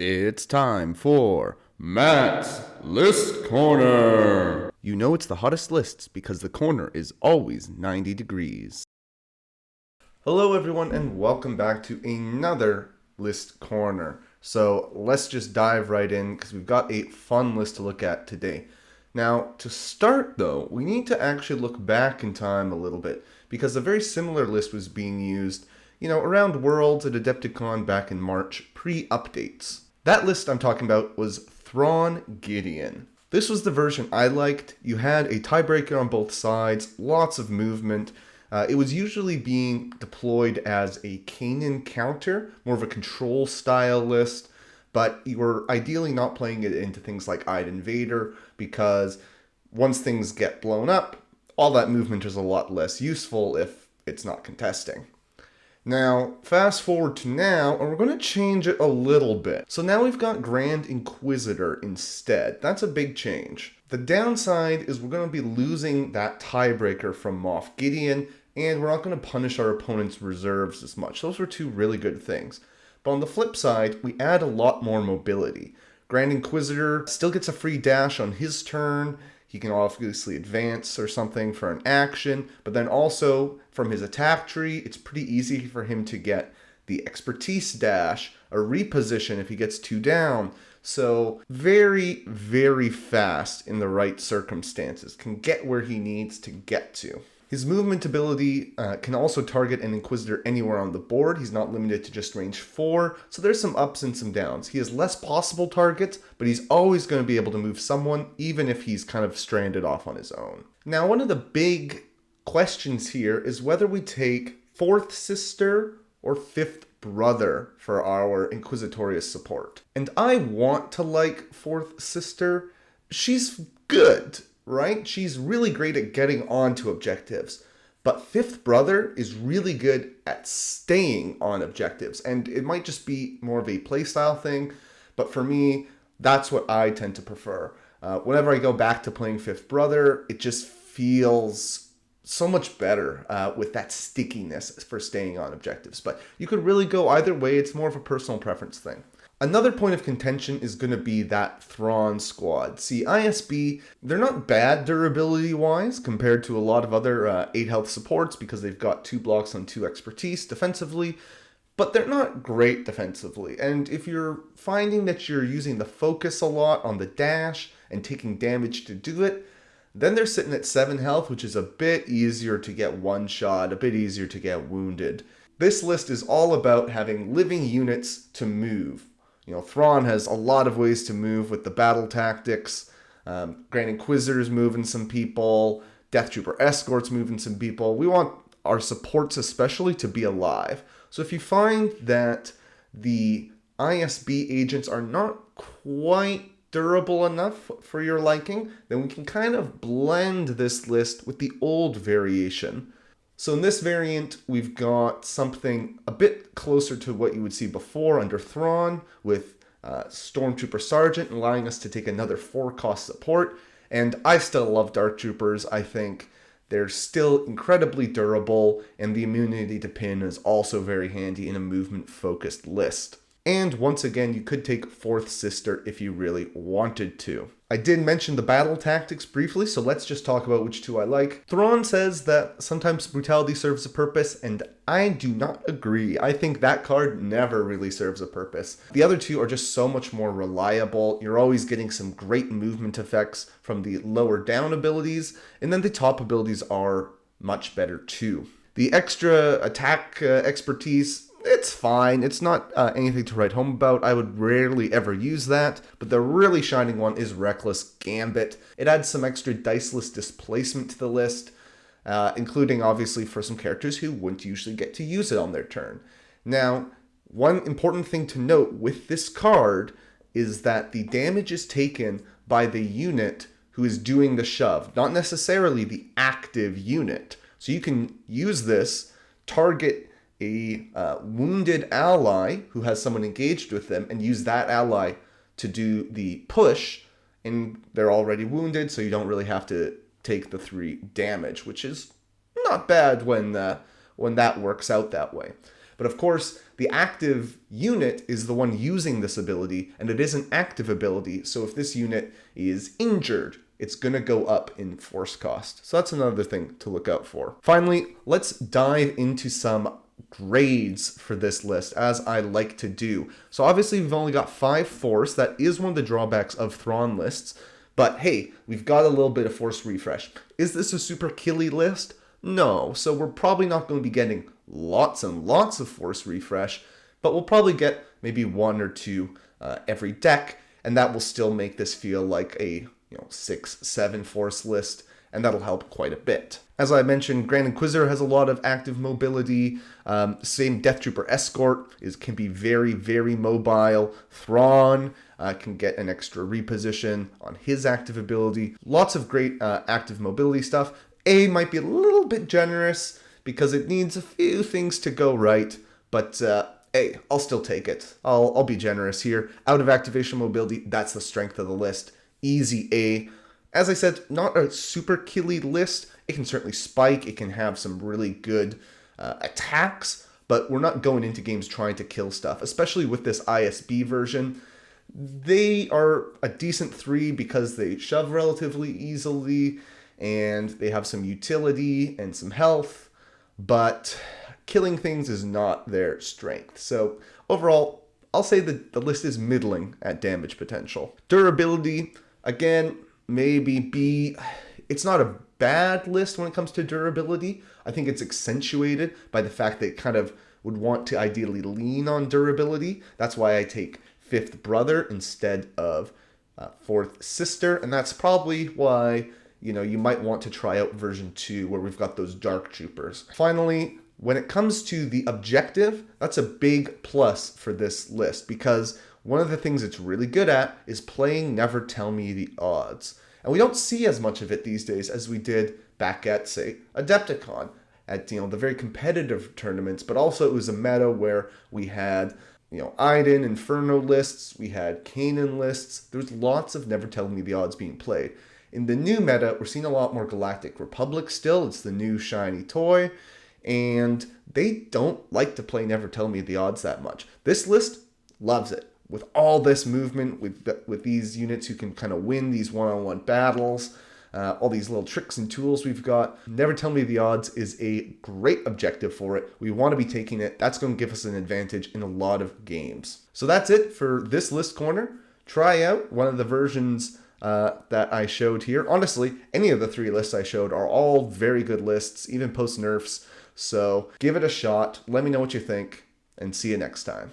It's time for Matt's List Corner. You know it's the hottest lists because the corner is always 90 degrees. Hello everyone and welcome back to another List Corner. So let's just dive right in because we've got a fun list to look at today. Now to start though, we need to actually look back in time a little bit because a very similar list was being used around Worlds at Adepticon back in March, pre-updates. That list I'm talking about was Thrawn Gideon. This was the version I liked. You had a tiebreaker on both sides, lots of movement. It was usually being deployed as a Kanan counter, more of a control style list, but you were ideally not playing it into things like I'd Invader because once things get blown up, all that movement is a lot less useful if it's not contesting. Now, fast forward to now, and we're going to change it a little bit. So now we've got Grand Inquisitor instead. That's a big change. The downside is we're going to be losing that tiebreaker from Moff Gideon, and we're not going to punish our opponent's reserves as much. Those were two really good things. But on the flip side, we add a lot more mobility. Grand Inquisitor still gets a free dash on his turn. He can obviously advance or something for an action, but then also from his attack tree, it's pretty easy for him to get the expertise dash, a reposition if he gets 2 down. So very, very fast in the right circumstances, can get where he needs to get to. His movement ability can also target an Inquisitor anywhere on the board. He's not limited to just range 4, so there's some ups and some downs. He has less possible targets, but he's always going to be able to move someone, even if he's kind of stranded off on his own. Now, one of the big questions here is whether we take 4th Sister or 5th Brother for our Inquisitorious support. And I want to like 4th Sister. She's good, right? She's really great at getting onto objectives. But 5th Brother is really good at staying on objectives. And it might just be more of a playstyle thing. But for me, that's what I tend to prefer. Whenever I go back to playing 5th Brother, it just feels so much better with that stickiness for staying on objectives. But you could really go either way. It's more of a personal preference thing. Another point of contention is going to be that Thrawn squad. See, ISB, they're not bad durability-wise compared to a lot of other 8 health supports because they've got 2 blocks on 2 expertise defensively, but they're not great defensively. And if you're finding that you're using the focus a lot on the dash and taking damage to do it, then they're sitting at 7 health, which is a bit easier to get one-shot, a bit easier to get wounded. This list is all about having living units to move. Thrawn has a lot of ways to move with the battle tactics. Grand Inquisitor's moving some people. Death Trooper Escort's moving some people. We want our supports especially to be alive. So if you find that the ISB agents are not quite durable enough for your liking, then we can kind of blend this list with the old variation. So in this variant, we've got something a bit closer to what you would see before under Thrawn, with Stormtrooper Sergeant allowing us to take another 4-cost support. And I still love Dark Troopers. I think they're still incredibly durable, and the immunity to pin is also very handy in a movement-focused list. And once again, you could take 4th Sister if you really wanted to. I did mention the battle tactics briefly, so let's just talk about which 2 I like. Thrawn says that sometimes brutality serves a purpose, and I do not agree. I think that card never really serves a purpose. The other 2 are just so much more reliable. You're always getting some great movement effects from the lower down abilities, and then the top abilities are much better too. The extra attack expertise, it's fine. It's not anything to write home about. I would rarely ever use that, but the really shining one is Reckless Gambit. It adds some extra diceless displacement to the list, including obviously for some characters who wouldn't usually get to use it on their turn. Now, one important thing to note with this card is that the damage is taken by the unit who is doing the shove, not necessarily the active unit. So you can use this, target a wounded ally who has someone engaged with them, and use that ally to do the push, and they're already wounded, so you don't really have to take the 3 damage, which is not bad when that works out that way. But of course, the active unit is the one using this ability, and it is an active ability, so if this unit is injured, it's going to go up in force cost. So that's another thing to look out for. Finally, let's dive into some grades for this list, as I like to do. So obviously we've only got 5 force. That is one of the drawbacks of Thrawn lists. But hey, we've got a little bit of force refresh. Is this a super killy list? No. So we're probably not going to be getting lots and lots of force refresh, but we'll probably get maybe 1 or 2 every deck, and that will still make this feel like a 6-7 force list, and that'll help quite a bit. As I mentioned, Grand Inquisitor has a lot of active mobility. Same Death Trooper Escort can be very, very mobile. Thrawn can get an extra reposition on his active ability. Lots of great active mobility stuff. A might be a little bit generous because it needs a few things to go right, but hey, I'll still take it. I'll be generous here. Out of activation mobility, that's the strength of the list. Easy A. As I said, not a super killy list. It can certainly spike. It can have some really good attacks, but we're not going into games trying to kill stuff, especially with this ISB version. They are a decent 3 because they shove relatively easily, and they have some utility and some health, but killing things is not their strength. So overall, I'll say that the list is middling at damage potential. Durability, again, maybe B. It's not a bad list when it comes to durability. I think it's accentuated by the fact that it kind of would want to ideally lean on durability. That's why I take 5th Brother instead of 4th Sister, and that's probably why you might want to try out version 2 where we've got those Dark Troopers. Finally, when it comes to the objective, that's a big plus for this list because one of the things it's really good at is playing Never Tell Me the Odds. And we don't see as much of it these days as we did back at, say, Adepticon, at the very competitive tournaments, but also it was a meta where we had Iden, Inferno lists, we had Kanan lists. There's lots of Never Tell Me the Odds being played. In the new meta, we're seeing a lot more Galactic Republic still. It's the new shiny toy, and they don't like to play Never Tell Me the Odds that much. This list loves it. With all this movement, with these units who can kind of win these one-on-one battles, all these little tricks and tools we've got, Never Tell Me the Odds is a great objective for it. We want to be taking it. That's going to give us an advantage in a lot of games. So that's it for this list corner. Try out one of the versions that I showed here. Honestly, any of the 3 lists I showed are all very good lists, even post-nerfs. So give it a shot. Let me know what you think, and see you next time.